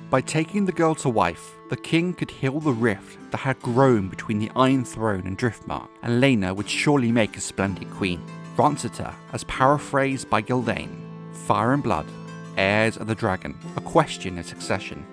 By taking the girl to wife, the king could heal the rift that had grown between the Iron Throne and Driftmark, and Laena would surely make a splendid queen. Answered her, as paraphrased by Gyldayn, Fire and Blood, heirs of the dragon, a question of succession.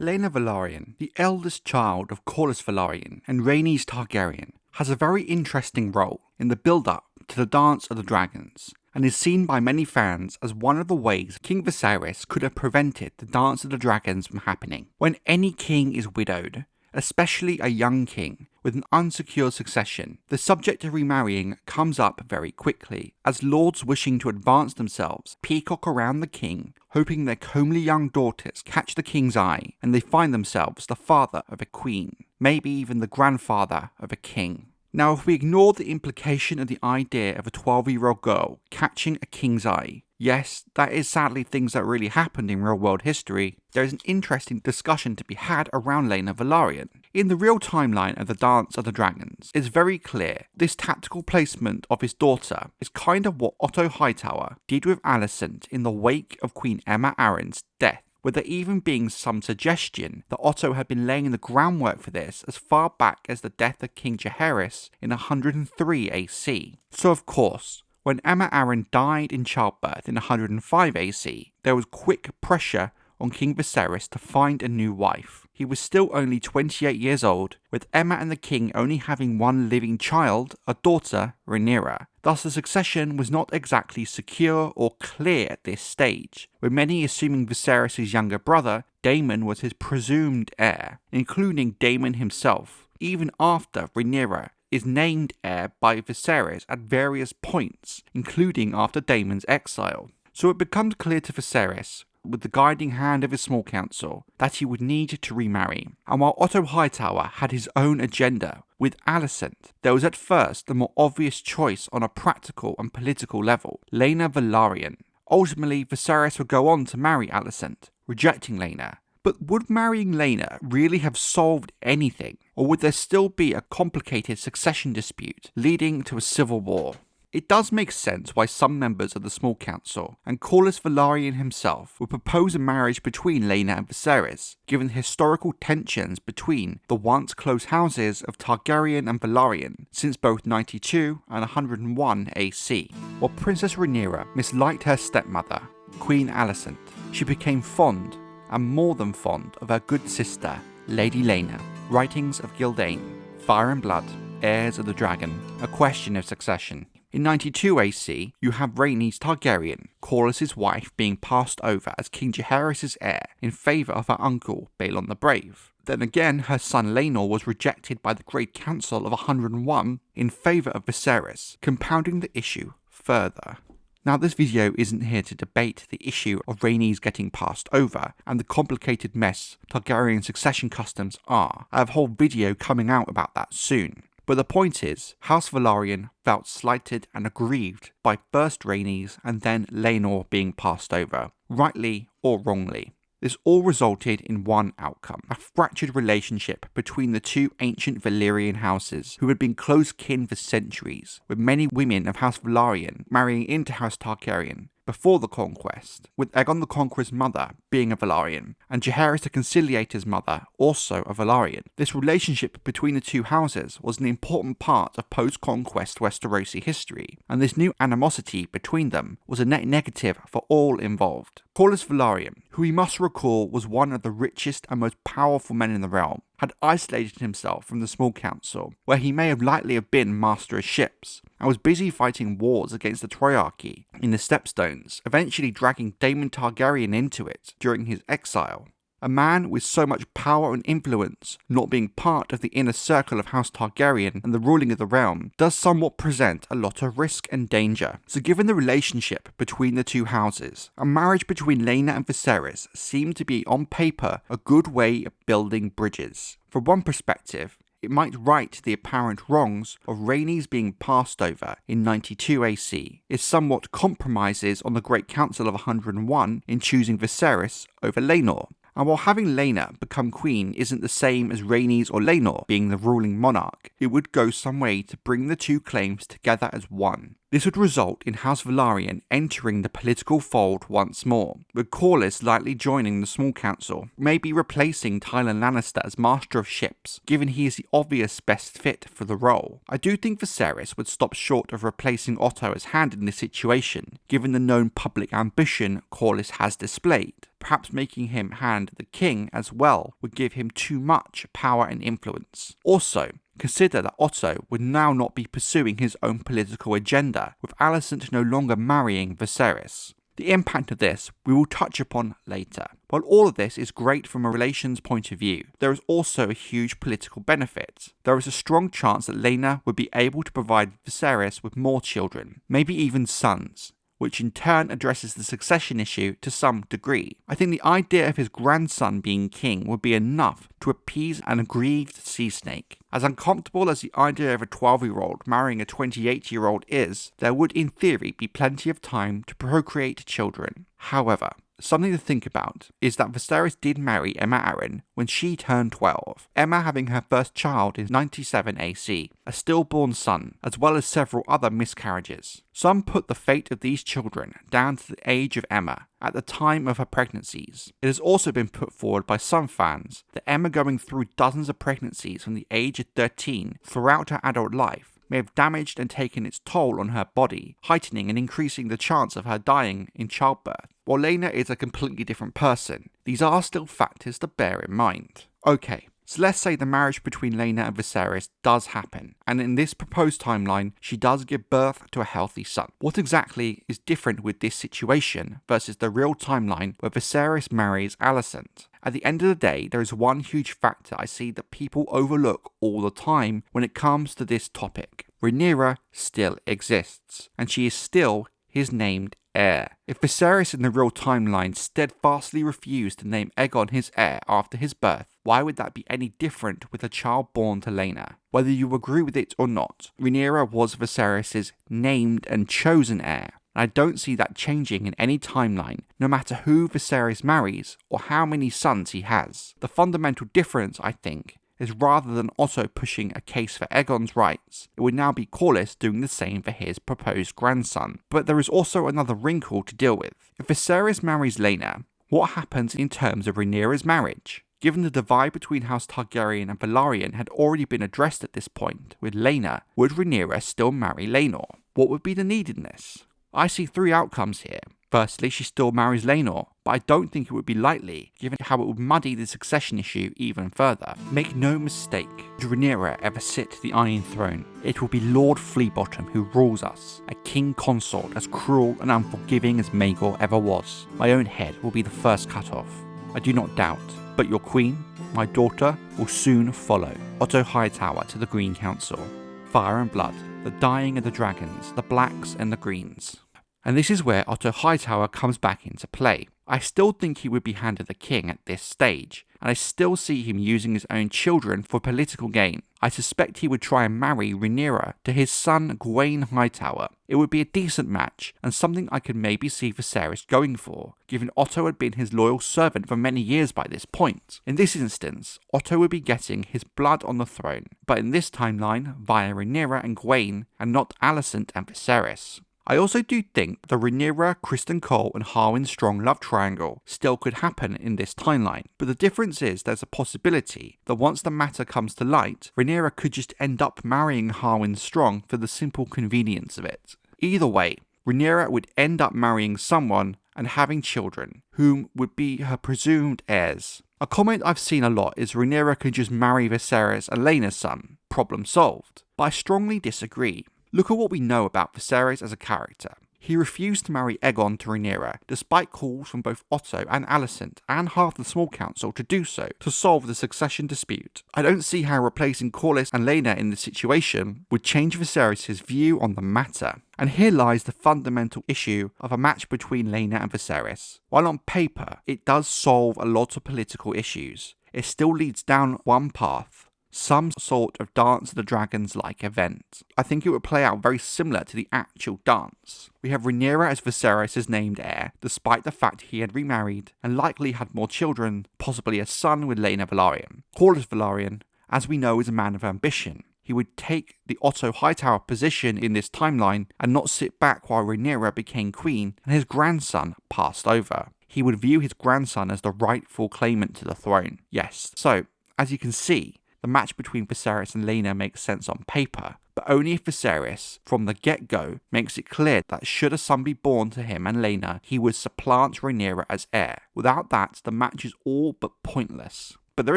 Laena Velaryon, the eldest child of Corlys Velaryon and Rhaenys Targaryen, has a very interesting role in the build-up to the Dance of the Dragons, and is seen by many fans as one of the ways King Viserys could have prevented the Dance of the Dragons from happening. When any king is widowed, especially a young king with an unsecured succession, the subject of remarrying comes up very quickly, as lords wishing to advance themselves peacock around the king, hoping their comely young daughters catch the king's eye and they find themselves the father of a queen, maybe even the grandfather of a king. Now, if we ignore the implication of the idea of a 12-year-old girl catching a king's eye, yes, that is sadly things that really happened in real-world history, there is an interesting discussion to be had around Laena Velaryon. In the real timeline of the Dance of the Dragons, it's very clear this tactical placement of his daughter is kind of what Otto Hightower did with Alicent in the wake of Queen Aemma Arryn's death, with there even being some suggestion that Otto had been laying the groundwork for this as far back as the death of King Jaehaerys in 103 AC. So of course, when Aemma Arryn died in childbirth in 105 AC, there was quick pressure on King Viserys to find a new wife. He was still only 28 years old, with Aemma and the king only having one living child, a daughter, Rhaenrya. Thus the succession was not exactly secure or clear at this stage, with many assuming Viserys' younger brother, Daemon, was his presumed heir, including Daemon himself, even after Rhaenrya is named heir by Viserys at various points, including after Daemon's exile. So it becomes clear to Viserys, with the guiding hand of his small council, that he would need to remarry. And while Otto Hightower had his own agenda with Alicent, there was at first the more obvious choice on a practical and political level, Laena Velaryon. Ultimately, Viserys would go on to marry Alicent, rejecting Laena. But would marrying Laena really have solved anything, or would there still be a complicated succession dispute leading to a civil war? It does make sense why some members of the small council, and Corlys Velaryon himself, would propose a marriage between Laena and Viserys, given the historical tensions between the once close houses of Targaryen and Velaryon since both 92 and 101 AC. While Princess Rhaenyra misliked her stepmother, Queen Alicent, she became fond, and more than fond, of her good sister, Lady Laena. Writings of Gyldayn, Fire and Blood, Heirs of the Dragon, A Question of Succession. In 92 AC, you have Rhaenys Targaryen, Corlys' wife, being passed over as King Jaehaerys' heir in favour of her uncle, Balon the Brave. Then again, her son Laenor was rejected by the Great Council of 101 in favour of Viserys, compounding the issue further. Now, this video isn't here to debate the issue of Rhaenys getting passed over and the complicated mess Targaryen succession customs are. I have a whole video coming out about that soon. But the point is, House Velaryon felt slighted and aggrieved by first Rhaenys and then Laenor being passed over, rightly or wrongly. This all resulted in one outcome, a fractured relationship between the two ancient Valyrian houses who had been close kin for centuries, with many women of House Velaryon marrying into House Targaryen before the conquest, with Aegon the Conqueror's mother being a Velaryon, and Jaehaerys the Conciliator's mother also a Velaryon. This relationship between the two houses was an important part of post-conquest Westerosi history, and this new animosity between them was a net negative for all involved. Corlys Velaryon, who we must recall was one of the richest and most powerful men in the realm, had isolated himself from the small council, where he may have likely have been master of ships, and was busy fighting wars against the Triarchy in the Stepstones, eventually dragging Daemon Targaryen into it during his exile. A man with so much power and influence, not being part of the inner circle of House Targaryen and the ruling of the realm, does somewhat present a lot of risk and danger. So given the relationship between the two houses, a marriage between Laena and Viserys seemed to be on paper a good way of building bridges. From one perspective, it might right the apparent wrongs of Rhaenys being passed over in 92 AC, it somewhat compromises on the Great Council of 101 in choosing Viserys over Laenor. And while having Laena become queen isn't the same as Rhaenys or Laenor being the ruling monarch, it would go some way to bring the two claims together as one. This would result in House Velaryon entering the political fold once more, with Corlys likely joining the Small Council, maybe replacing Tywin Lannister as Master of Ships, given he is the obvious best fit for the role. I do think Viserys would stop short of replacing Otto as Hand in this situation, given the known public ambition Corlys has displayed. Perhaps making him Hand the King as well would give him too much power and influence. Also, consider that Otto would now not be pursuing his own political agenda, with Alicent no longer marrying Viserys. The impact of this we will touch upon later. While all of this is great from a relations point of view, there is also a huge political benefit. There is a strong chance that Laena would be able to provide Viserys with more children, maybe even sons, which in turn addresses the succession issue to some degree. I think the idea of his grandson being king would be enough to appease an aggrieved sea snake. As uncomfortable as the idea of a 12-year-old marrying a 28-year-old is, there would in theory be plenty of time to procreate children. However, something to think about is that Viserys did marry Aemma Arryn when she turned 12, Aemma having her first child in 97 AC, a stillborn son, as well as several other miscarriages. Some put the fate of these children down to the age of Aemma at the time of her pregnancies. It has also been put forward by some fans that Aemma going through dozens of pregnancies from the age of 13 throughout her adult life may have damaged and taken its toll on her body, heightening and increasing the chance of her dying in childbirth. While Laena is a completely different person, these are still factors to bear in mind. Okay, so let's say the marriage between Laena and Viserys does happen, and in this proposed timeline, she does give birth to a healthy son. What exactly is different with this situation versus the real timeline where Viserys marries Alicent? At the end of the day, there is one huge factor I see that people overlook all the time when it comes to this topic. Rhaenyra still exists, and she is still his named heir. If Viserys in the real timeline steadfastly refused to name Aegon his heir after his birth, why would that be any different with a child born to Laena? Whether you agree with it or not, Rhaenyra was Viserys' named and chosen heir. I don't see that changing in any timeline, no matter who Viserys marries or how many sons he has. The fundamental difference, I think, is rather than Otto pushing a case for Aegon's rights, it would now be Corlys doing the same for his proposed grandson. But there is also another wrinkle to deal with. If Viserys marries Laena, what happens in terms of Rhaenyra's marriage? Given the divide between House Targaryen and Velaryon had already been addressed at this point with Laena, would Rhaenyra still marry Laenor? What would be the need in this? I see three outcomes here. Firstly, she still marries Laenor, but I don't think it would be likely, given how it would muddy the succession issue even further. Make no mistake, should Rhaenyra ever sit the Iron Throne, it will be Lord Fleabottom who rules us, a king consort as cruel and unforgiving as Maegor ever was. My own head will be the first cut off, I do not doubt, but your queen, my daughter, will soon follow. Otto Hightower to the Green Council. Fire and blood, the dying of the dragons, the blacks and the greens. And this is where Otto Hightower comes back into play. I still think he would be handed the king at this stage, and I still see him using his own children for political gain. I suspect he would try and marry Rhaenyra to his son Gwaine Hightower. It would be a decent match, and something I could maybe see Viserys going for, given Otto had been his loyal servant for many years by this point. In this instance, Otto would be getting his blood on the throne, but in this timeline, via Rhaenyra and Gwaine, and not Alicent and Viserys. I also do think the Rhaenyra, Criston Cole and Harwin Strong love triangle still could happen in this timeline, but the difference is there's a possibility that once the matter comes to light, Rhaenyra could just end up marrying Harwin Strong for the simple convenience of it. Either way, Rhaenyra would end up marrying someone and having children, whom would be her presumed heirs. A comment I've seen a lot is Rhaenyra could just marry Viserys and Laena's son, problem solved, but I strongly disagree. Look at what we know about Viserys as a character. He refused to marry Aegon to Rhaenyra, despite calls from both Otto and Alicent and half the Small Council to do so, to solve the succession dispute. I don't see how replacing Corlys and Laena in this situation would change Viserys' view on the matter. And here lies the fundamental issue of a match between Laena and Viserys. While on paper, it does solve a lot of political issues, it still leads down one path, some sort of Dance of the Dragons-like event. I think it would play out very similar to the actual dance. We have Rhaenyra as Viserys' named heir, despite the fact he had remarried and likely had more children, possibly a son with Laena Velaryon. Corlys Velaryon, as we know, is a man of ambition. He would take the Otto Hightower position in this timeline and not sit back while Rhaenyra became queen and his grandson passed over. He would view his grandson as the rightful claimant to the throne. Yes, so, as you can see, the match between Viserys and Laena makes sense on paper, but only if Viserys, from the get-go, makes it clear that should a son be born to him and Laena, he would supplant Rhaenyra as heir. Without that, the match is all but pointless. But there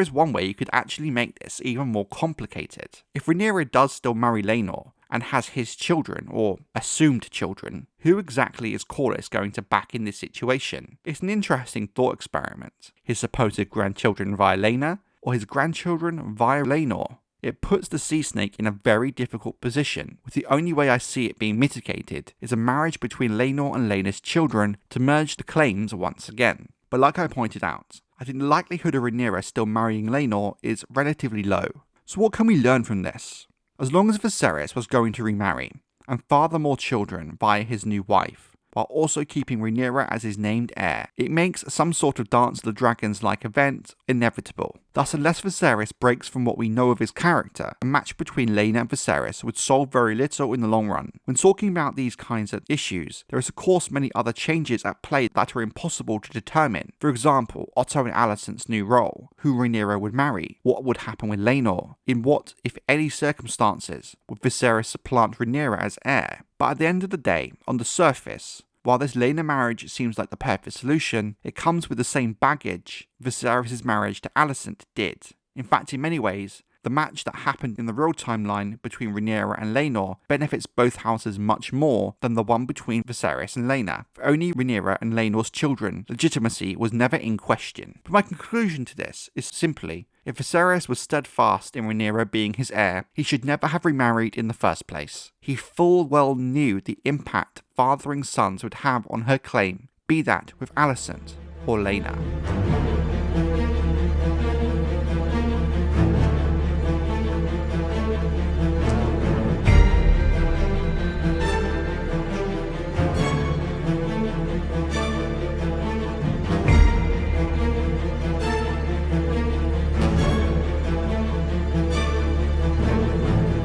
is one way you could actually make this even more complicated. If Rhaenyra does still marry Laenor, and has his children, or assumed children, who exactly is Corlys going to back in this situation? It's an interesting thought experiment. His supposed grandchildren via Laena, or his grandchildren via Laenor? It puts the sea snake in a very difficult position, with the only way I see it being mitigated is a marriage between Laenor and Laena's children to merge the claims once again. But like I pointed out, I think the likelihood of Rhaenyra still marrying Laenor is relatively low. So what can we learn from this? As long as Viserys was going to remarry, and father more children via his new wife, while also keeping Rhaenyra as his named heir, it makes some sort of Dance of the Dragons-like event inevitable. Thus, unless Viserys breaks from what we know of his character, a match between Laena and Viserys would solve very little in the long run. When talking about these kinds of issues, there is of course many other changes at play that are impossible to determine. For example, Otto and Alicent's new role, who Rhaenyra would marry, what would happen with Laenor, in what, if any circumstances, would Viserys supplant Rhaenyra as heir. But at the end of the day, on the surface, while this Laena marriage seems like the perfect solution, it comes with the same baggage Viserys' marriage to Alicent did. In fact, in many ways, the match that happened in the real timeline between Rhaenyra and Laenor benefits both houses much more than the one between Viserys and Laena. For only Rhaenyra and Laenor's children, legitimacy was never in question. But my conclusion to this is simply, if Viserys was steadfast in Rhaenyra being his heir, he should never have remarried in the first place. He full well knew the impact fathering sons would have on her claim, be that with Alicent or Laena.